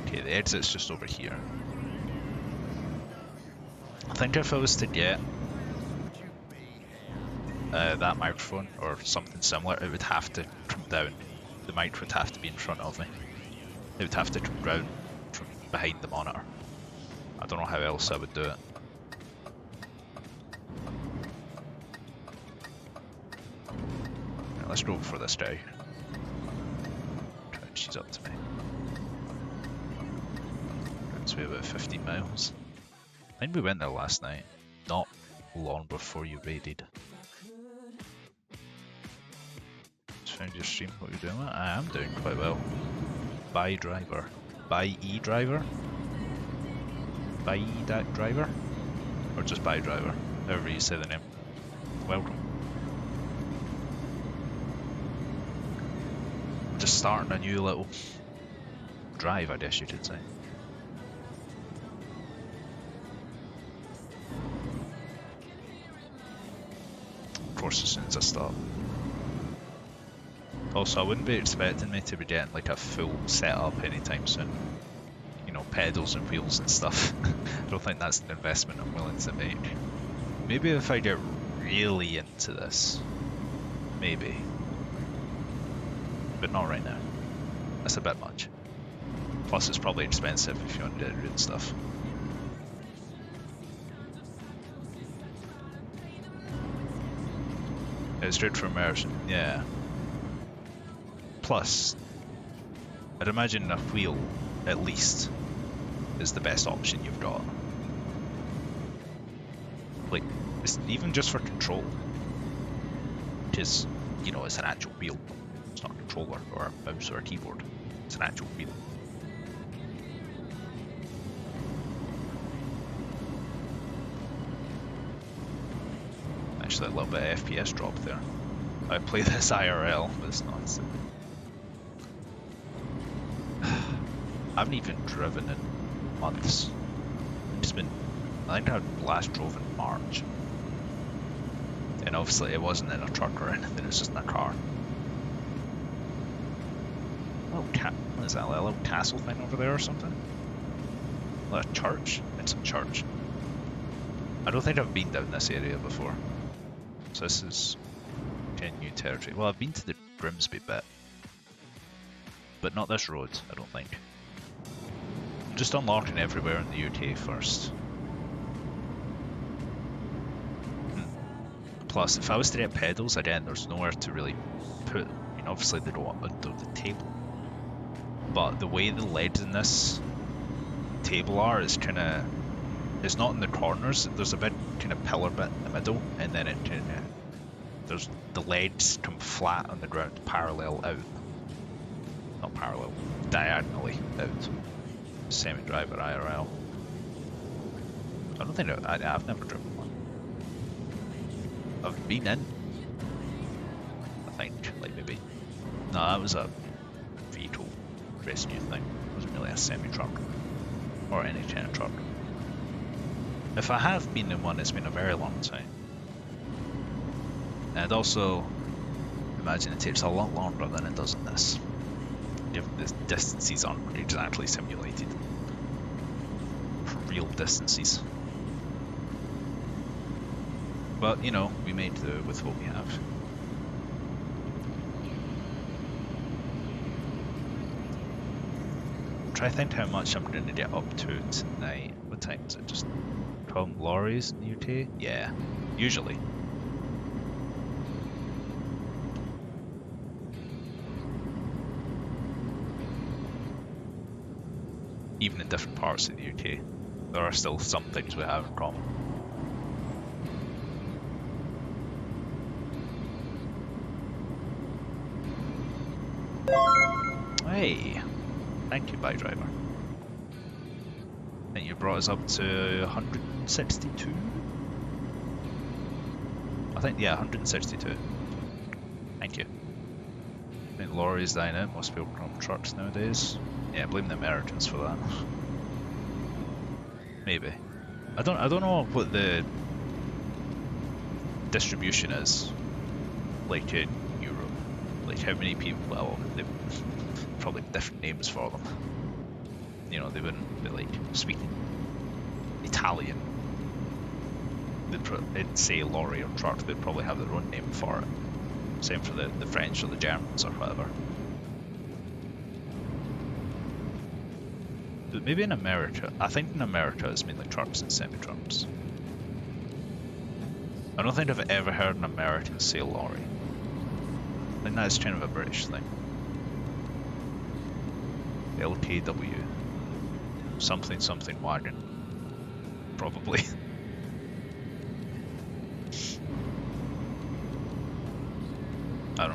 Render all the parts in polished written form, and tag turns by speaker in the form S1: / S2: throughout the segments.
S1: Okay, the exit's just over here. I think if I was to get that microphone or something similar, it would have to come down. The mic would have to be in front of me. It would have to come round from behind the monitor. I don't know how else I would do it. Right, let's go for this guy. She's up to me. It's about 15 miles. I think we went there last night, not long before you raided. Just found your stream, what you're doing? I am doing quite well. Bye driver. Bye e-driver? Bye e-driver? Or just bye driver, however you say the name. Welcome. Just starting a new little drive, I guess you could say. Of course, as soon as I stop. Also, I wouldn't be expecting me to be getting like a full setup anytime soon. You know, pedals and wheels and stuff. I don't think that's an investment I'm willing to make. Maybe if I get really into this. Maybe. But not right now. That's a bit much. Plus it's probably expensive if you want to do good stuff. It's straight from immersion, yeah. Plus, I'd imagine a wheel, at least, is the best option you've got. Like, it's even just for control. Because, you know, it's an actual wheel. It's not a controller or a mouse or a keyboard. It's an actual wheel. Actually, a little bit of FPS drop there. I play this IRL, but it's not. I haven't even driven in months. It's been, I think I last drove in March. And obviously it wasn't in a truck or anything, it was just in a car. Oh, what is that, like a little castle thing over there or something? Like a church? It's a church. I don't think I've been down this area before. So this is kind of new territory. Well, I've been to the Grimsby bit. But not this road, I don't think. I'm just unlocking everywhere in the UK first. Plus, if I was to get pedals, again, there's nowhere to really put. I mean, obviously they go under the table. But the way the legs in this table are is kind of... It's not in the corners, there's a bit kind of pillar bit in the middle, and then it kind of... There's the legs come flat on the ground, parallel out. Not parallel, diagonally out. Semi-driver IRL. I don't think I've never driven one. I've been in. I think, like maybe. No, that was a vehicle rescue thing. It wasn't really a semi-truck or any kind of truck. If I have been in one, it's been a very long time. And also, imagine it takes a lot longer than it does in this. The distances aren't exactly simulated. Real distances. But, you know, we made do with what we have. Try to think how much I'm going to get up to tonight. What time is it? Just 12 lorries in the UK? Yeah, usually. Even in different parts of the UK, there are still some things we have in common. Hey, thank you, bye driver. I think you brought us up to 162? I think, yeah, 162. Thank you. I think lorries dying out, most people come trucks nowadays. Yeah, blame the Americans for that. Maybe. I don't know what the distribution is like in Europe. like how many people, well, they probably different names for them. You know, they wouldn't be like speaking Italian. They'd say lorry or truck, they'd probably have their own name for it. Same for the French or the Germans or whatever. But maybe in America, I think in America it's mainly trucks and semi-trucks. I don't think I've ever heard an American say lorry. I think that's kind of a British thing. LKW. Something something wagon. Probably. I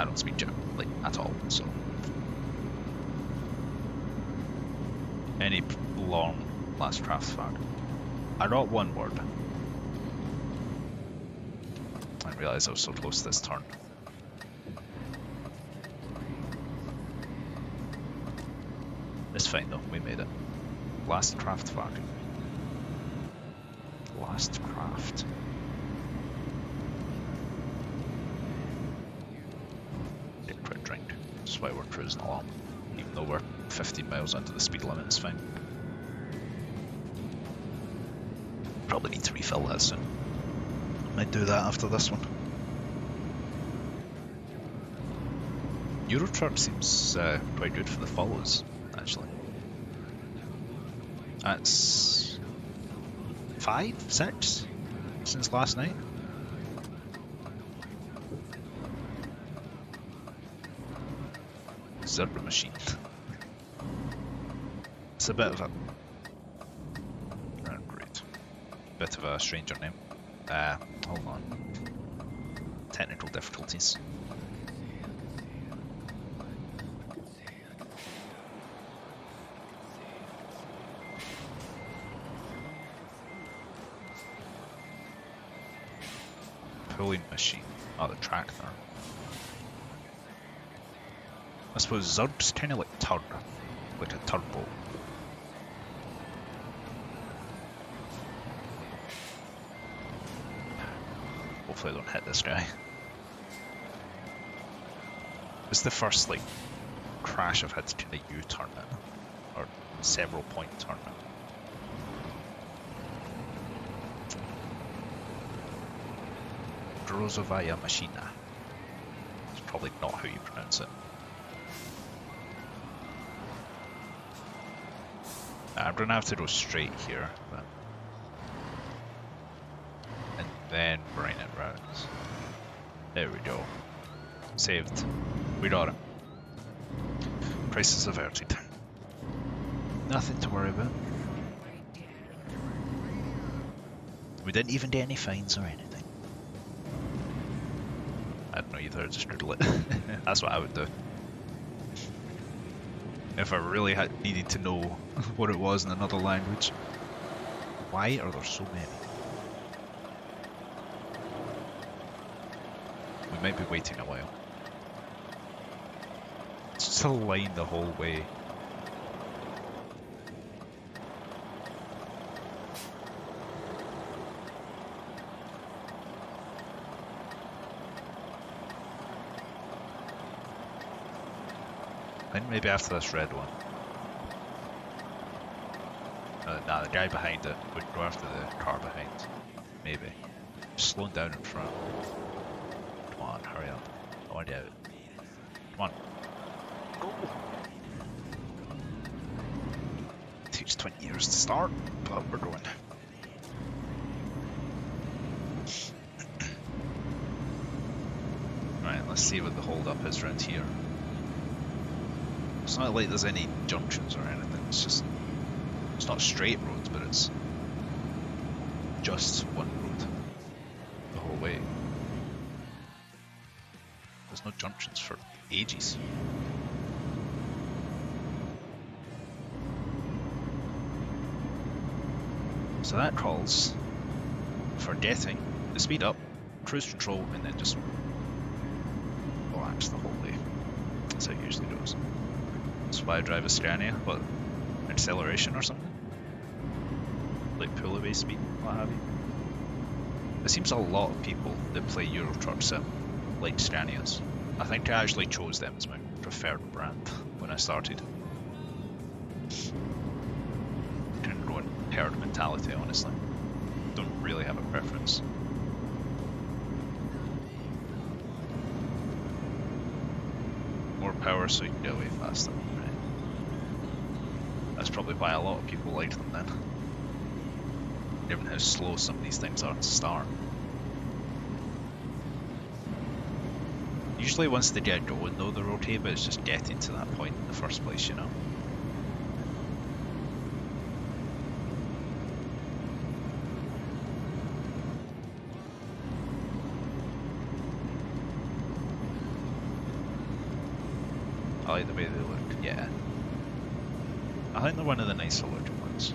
S1: don't speak German, like, at all, so. Any long last Kraftfahrt. I got one word. I didn't realize I was so close to this turn. It's fine though, we made it. Last Kraftfahrt. Last craft. Get a quick drink. That's why we're cruising along. Even though we're 15 miles under the speed limit, it's fine. Probably need to refill that soon. Might do that after this one. Euro Truck seems quite good for the follows, actually. That's 5, 6 since last night. Zebra machine. It's a bit of a great, bit of a stranger name. Hold on. Technical difficulties. Pulling machine. Oh, the tractor. I suppose Zug's kind of like turd, like a turbo. Hopefully I don't hit this guy. It's the first like crash I've had to kind of U-turn it, or several point turn it. Grozovaya Machina. It's probably not how you pronounce it. I'm gonna have to go straight here, but... and then bring it round. There we go. Saved. We got it. Crisis averted. Nothing to worry about. We didn't even get any fines or anything. I don't know either, just doodle it. That's what I would do. If I really needed to know what it was in another language. Why are there so many? We might be waiting a while. It's just a line the whole way. I think maybe after this red one. Nah, the guy behind it would go after the car behind. Maybe. Just slowing down in front. Come on, hurry up. I want you out. Come on. Go! It takes 20 years to start, but we're going. Right, let's see what the hold up is around here. It's not like there's any junctions or anything, it's just, it's not straight roads, but it's just one road the whole way. There's no junctions for ages. So that calls for getting the speed up, cruise control, and then just relax the whole way. That's how it usually goes. That's why I drive a Scania, what, acceleration or something? Like pull away speed, what have you. It seems a lot of people that play Euro Truck Sim like Scanias. I think I actually chose them as my preferred brand when I started. Kind of going herd mentality, honestly. Don't really have a preference. More power so you can get away faster. Right. That's probably why a lot of people liked them then. Given how slow some of these things are to start. Usually once they get going though, they're okay, but it's just getting to that point in the first place, you know? I like the way they look, yeah. I think they're one of the nicer looking ones.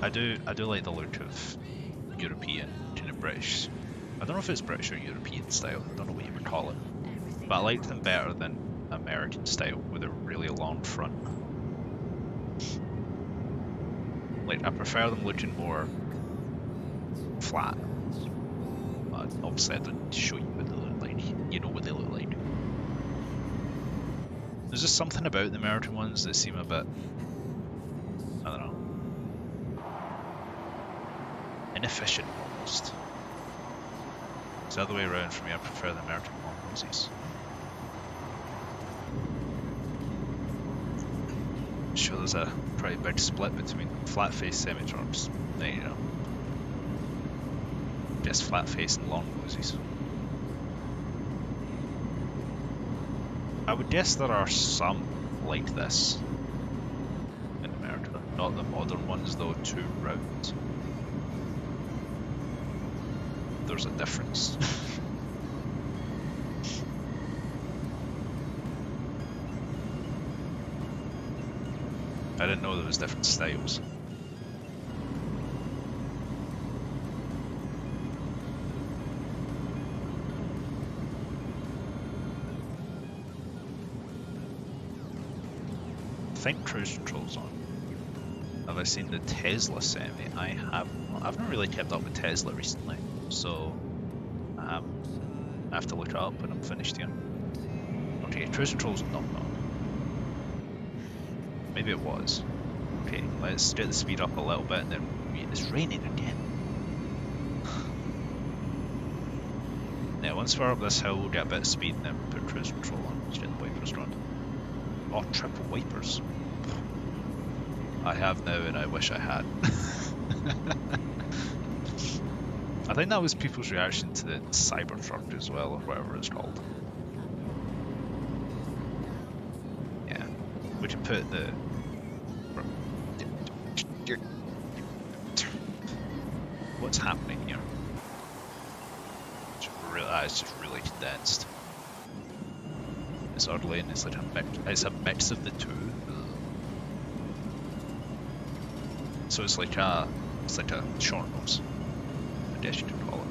S1: I do like the look of European, kind of British. I don't know if it's British or European style, I don't know what you would call it. But I like them better than American style with a really long front. Like, I prefer them looking more flat. Obviously I didn't show you what they look like, you know what they look like. There's just something about the American ones that seem a bit, I don't know, inefficient almost. It's the other way around for me, I prefer the American long noses. Sure, there's a pretty big split between flat face semi-trucks. There you go. Just flat face and long noses. I would guess there are some like this in America. Not the modern ones though, too round. There's a difference. I didn't know there was different styles. I think cruise control's on. Have I seen the Tesla semi? I have not. I've not really kept up with Tesla recently, so I have to look it up when I'm finished here. Okay, cruise control's not on. Maybe it was. Okay, let's get the speed up a little bit and then it's raining again. Yeah, once we're up this hill we'll get a bit of speed and then put cruise control on. Let's get the wipers run. Oh, triple wipers. I have now and I wish I had. I think that was people's reaction to the Cybertruck as well, or whatever it's called. Yeah, we can put the... What's happening here? It's just really condensed. This odd lane is like a mix of the two. So it's like a short nose, I guess you could call it.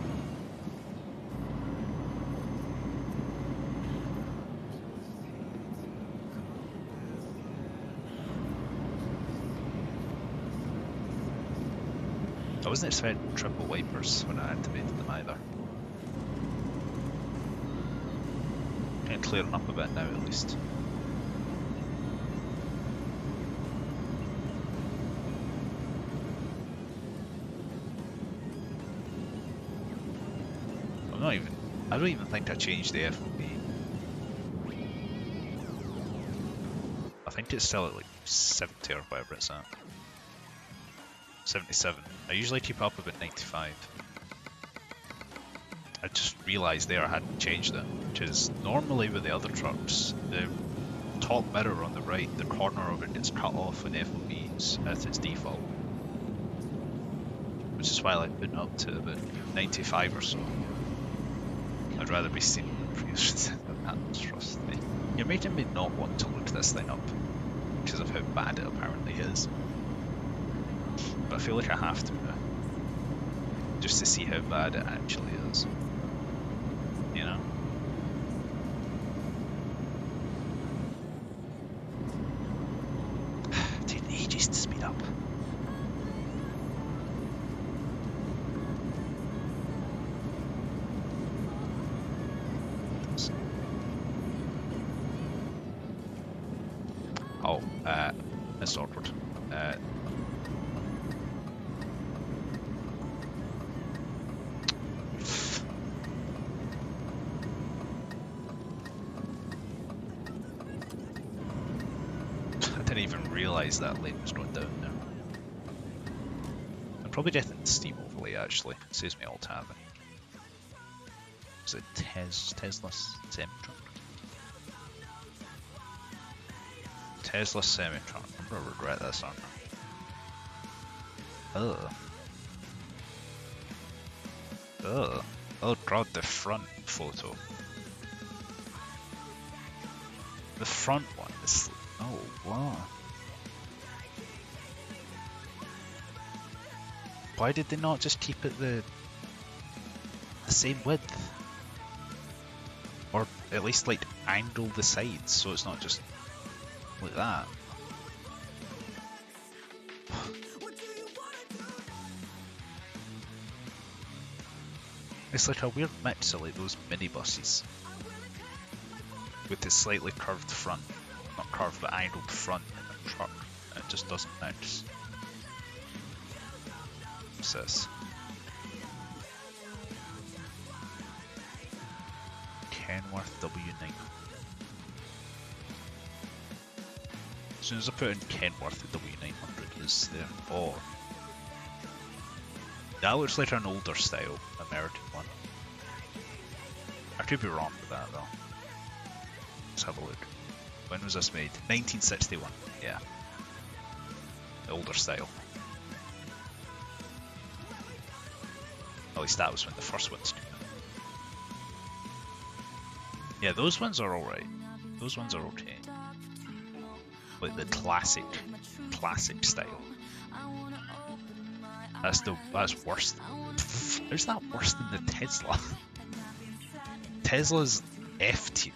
S1: I wasn't expecting triple wipers when I activated them either. Kind of clearing up a bit now at least. I don't even think I changed the FOV. I think it's still at like 70 or whatever it's at. 77. I usually keep up about 95. I just realised there I hadn't changed it, which is normally with the other trucks, the top mirror on the right, the corner of it gets cut off when FOVs at its default. Which is why I like putting up to about 95 or so. I'd rather be seen than previous than that, trust me. You're making me not want to look this thing up because of how bad it apparently is. But I feel like I have to now, just to see how bad it actually is. You know? Taking ages to speed up. It's awkward. I didn't even realise that lane was going down there. I'm probably getting steam overlay actually. It saves me all time. Is it Tesla semi-truck? Tesla semi-truck. I'm gonna regret this, aren't I? Ugh. Ugh. Oh god, the front photo. The front one is... Oh, wow. Why did they not just keep it the same width? Or at least like angle the sides so it's not just like that. It's like a weird mix of like those minibuses with the slightly curved front, not curved but angled front in the truck, and it just doesn't mix. What's this? Kenworth W9. As soon as I put in Kenworth, the W900 is there. Oh. That looks like an older style American one. I could be wrong with that though. Let's have a look. When was this made? 1961. Yeah. The older style. At least that was when the first ones came out. Yeah, those ones are alright. Those ones are okay. Like the classic style. That's worse. How's that worse than the Tesla? Tesla's F tier.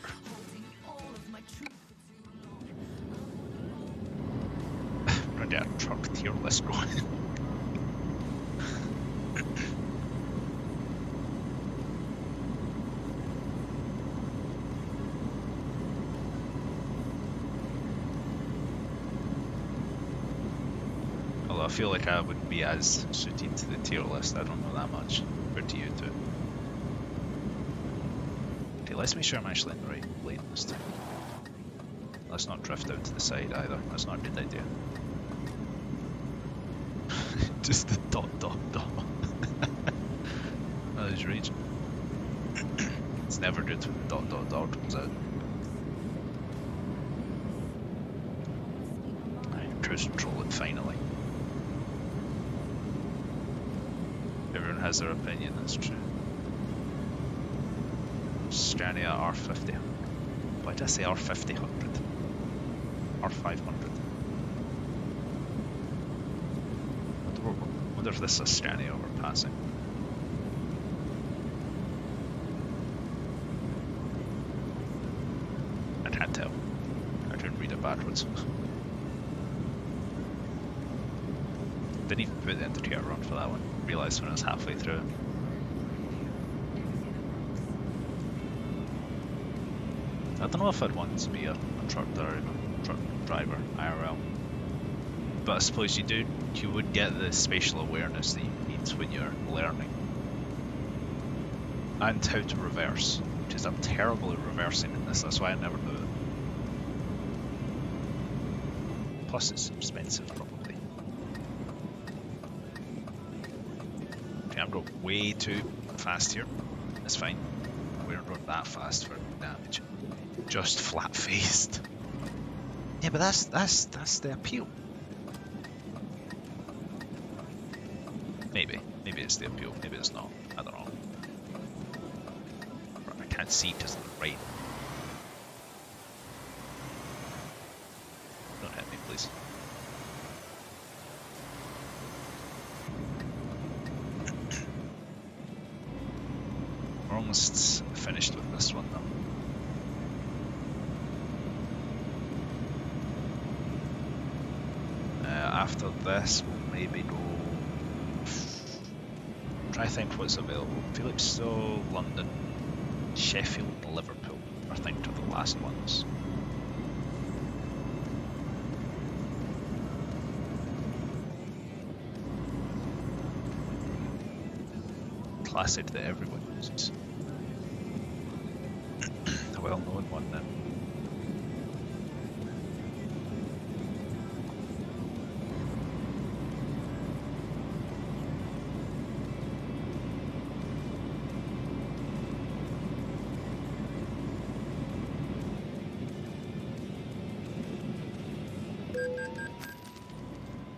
S1: I'm gonna get a truck tier list going. Although I feel like I wouldn't be as suited to the tier list, I don't know that much compared to you two. Okay, let's make sure I'm actually in the right lane this time. Let's not drift out to the side either, that's not a good idea. Just the dot. That is raging. It's never good when the dot comes out. Alright, cruise control it finally. Everyone has their opinion, that's true. Scania R50. Why did I say R5000? R500. I wonder if this is a Scania we're passing. I can't tell. I couldn't read it backwards. Didn't even put the indicator on for that one. Realised when I was halfway through. I don't know if I'd want to be a truck driver IRL, but I suppose you would get the spatial awareness that you need when you're learning, and how to reverse, because I'm terrible at reversing in this. That's why I never do it. Plus, it's expensive probably. Okay, I'm going way too fast here. It's fine. We're not going that fast for damage. Just flat-faced. Yeah, but that's the appeal. Maybe it's the appeal. Maybe it's not. I don't know. I can't see because of the rain. Don't hit me, please. We're almost finished with this one though. After this, we'll maybe go. Try to think what's available. Felixstowe, London, Sheffield, and Liverpool. I think are the last ones. classic that everyone uses. A well-known one then.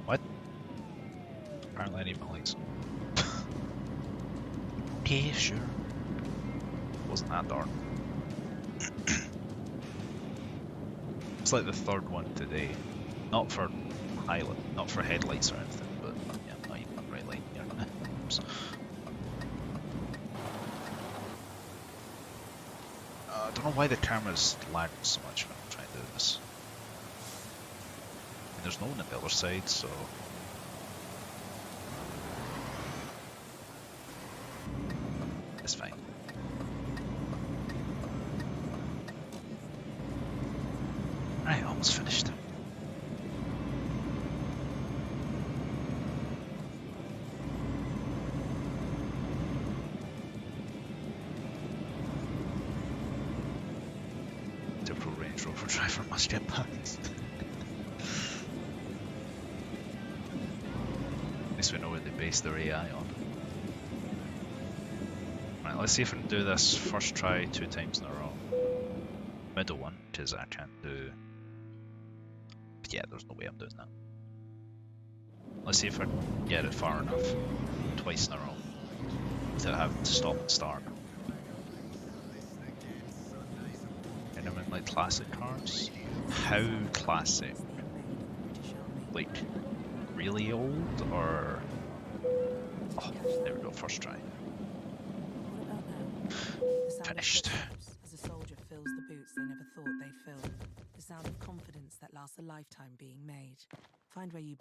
S1: What? Apparently I need my legs. Yeah, sure. Wasn't that dark. It's like the third one today. Not for highlight, not for headlights or anything, but yeah, I'm not even on the right line here. Oops. I don't know why the camera's lagging so much when I'm trying to do this. And there's no one on the other side, so it's fine. Right, almost finished. Typical Range Rover driver must get pants. At least we know what they base their AI on. Right, let's see if I can do this first try 2 times in a row. Middle one, because I can't do... Yeah, there's no way I'm doing that. Let's see if I can get it far enough twice in a row without having to stop and start. And I'm in like classic cars. How classic? Like really old or... Oh, there we go, first try. Finished.
S2: As a soldier fills the boots they never thought they'd fill. The sound of confidence that lasts a lifetime being made. Find where you